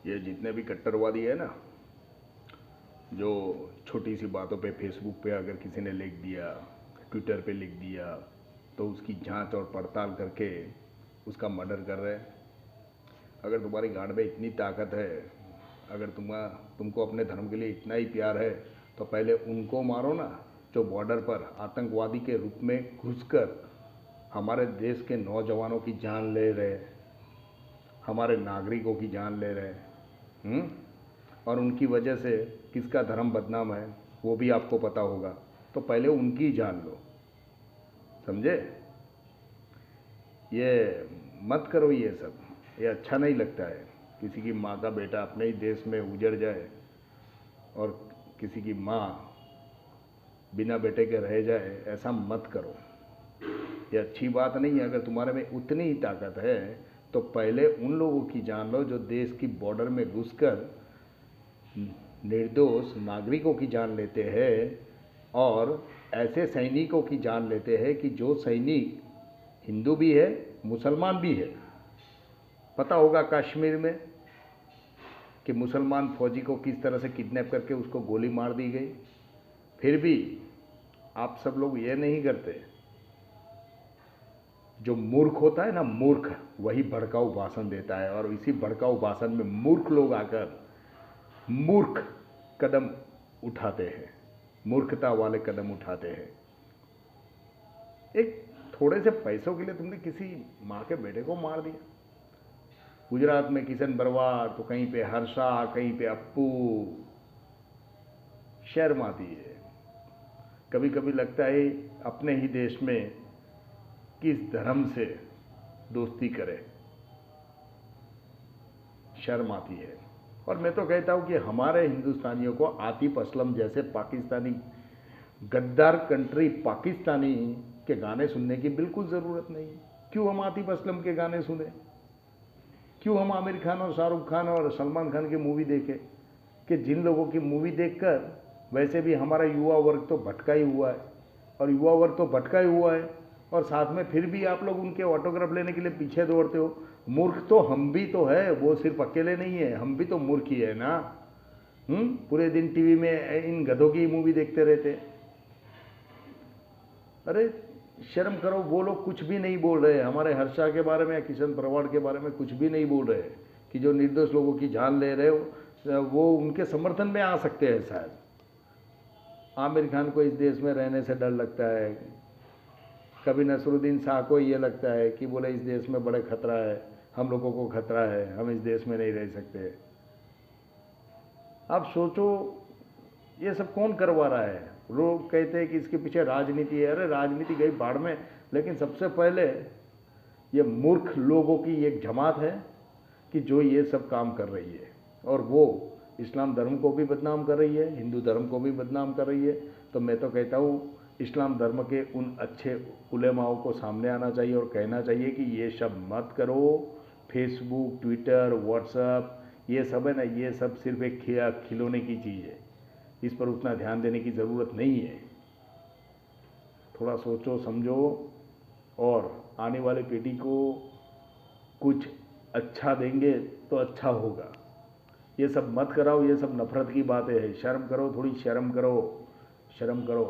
ये जितने भी कट्टरवादी है ना, जो छोटी सी बातों पे फेसबुक पे अगर किसी ने लिख दिया, ट्विटर पे लिख दिया, तो उसकी जांच और पड़ताल करके उसका मर्डर कर रहे हैं। अगर तुम्हारी गांड में इतनी ताकत है, अगर तुमको अपने धर्म के लिए इतना ही प्यार है, तो पहले उनको मारो ना, जो बॉर्डर पर आतंकवादी के रूप में घुसकर हमारे देश के नौजवानों की जान ले रहे, हमारे नागरिकों की जान ले रहे हैं। और उनकी वजह से किसका धर्म बदनाम है वो भी आपको पता होगा, तो पहले उनकी जान लो, समझे? ये मत करो ये सब, ये अच्छा नहीं लगता है। किसी की माँ का बेटा अपने ही देश में उजड़ जाए और किसी की माँ बिना बेटे के रह जाए, ऐसा मत करो। ये अच्छी बात नहीं है। अगर तुम्हारे में उतनी ही ताकत है तो पहले उन लोगों की जान लो जो देश की बॉर्डर में घुसकर निर्दोष नागरिकों की जान लेते हैं, और ऐसे सैनिकों की जान लेते हैं कि जो सैनिक हिंदू भी है, मुसलमान भी है। पता होगा कश्मीर में कि मुसलमान फौजी को किस तरह से किडनैप करके उसको गोली मार दी गई। फिर भी आप सब लोग ये नहीं करते। जो मूर्ख होता है ना, मूर्ख, वही भड़काऊ भाषण देता है, और इसी भड़काऊ भाषण में मूर्ख लोग आकर मूर्ख कदम उठाते हैं, मूर्खता वाले कदम उठाते हैं। एक थोड़े से पैसों के लिए तुमने किसी माँ के बेटे को मार दिया। गुजरात में किशन बरवार, तो कहीं पे हर्षा, कहीं पे अप्पू। शर्म आती है। कभी कभी लगता है अपने ही देश में किस धर्म से दोस्ती करें, शर्म आती है। और मैं तो कहता हूं कि हमारे हिंदुस्तानियों को आतिफ असलम जैसे पाकिस्तानी गद्दार कंट्री पाकिस्तानी के गाने सुनने की बिल्कुल ज़रूरत नहीं है। क्यों हम आतिफ असलम के गाने सुने? क्यों हम आमिर खान और शाहरुख खान और सलमान खान की मूवी देखें? कि जिन लोगों की मूवी देखकर वैसे भी हमारा युवा वर्ग तो भटका ही हुआ है, और युवा वर्ग तो भटका ही हुआ है, और साथ में फिर भी आप लोग उनके ऑटोग्राफ लेने के लिए पीछे दौड़ते हो। मूर्ख तो हम भी तो है, वो सिर्फ अकेले नहीं है, हम भी तो मूर्ख ही है ना। पूरे दिन टीवी में इन गधों की मूवी देखते रहते। अरे शर्म करो। वो लोग कुछ भी नहीं बोल रहे हमारे हर्षा के बारे में या किशन बरवाड़ के बारे में, कुछ भी नहीं बोल रहे कि जो निर्दोष लोगों की जान ले रहे हो वो उनके समर्थन में आ सकते हैं शायद। आमिर खान को इस देश में रहने से डर लगता है। कभी नसरुद्दीन शाह को ये लगता है कि बोले इस देश में बड़े खतरा है, हम लोगों को खतरा है, हम इस देश में नहीं रह सकते। आप सोचो ये सब कौन करवा रहा है? लोग कहते हैं कि इसके पीछे राजनीति है। अरे राजनीति गई बाढ़ में, लेकिन सबसे पहले ये मूर्ख लोगों की एक जमात है कि जो ये सब काम कर रही है, और वो इस्लाम धर्म को भी बदनाम कर रही है, हिंदू धर्म को भी बदनाम कर रही है। तो मैं तो कहता हूँ इस्लाम धर्म के उन अच्छे उलेमाओं को सामने आना चाहिए और कहना चाहिए कि ये सब मत करो। फेसबुक, ट्विटर, व्हाट्सएप, ये सब है ना, ये सब सिर्फ एक खिलौने की चीज़ है। इस पर उतना ध्यान देने की ज़रूरत नहीं है। थोड़ा सोचो समझो, और आने वाले पीढ़ी को कुछ अच्छा देंगे तो अच्छा होगा। ये सब मत कराओ, ये सब नफरत की बातें हैं। शर्म करो, थोड़ी शर्म करो, शर्म करो।